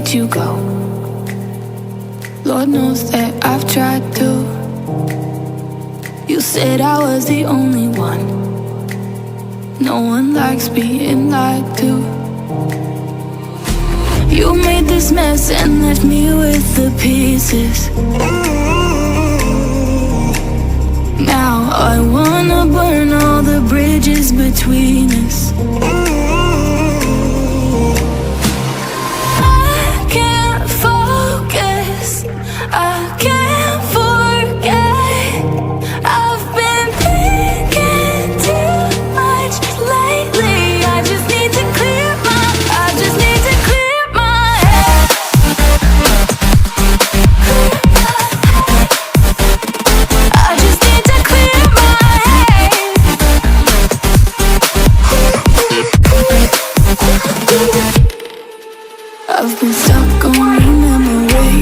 let you go. Lord knows that I've tried to. You said I was the only one. No one likes being lied to. You made this mess and left me with the pieces. Now I wanna burn all the bridges between us. I can't focus, I can't forget. I've been thinking too much lately. I just need to clear my head. I just need to clear my head. I've been stuck on your memory,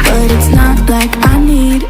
but it's not like I need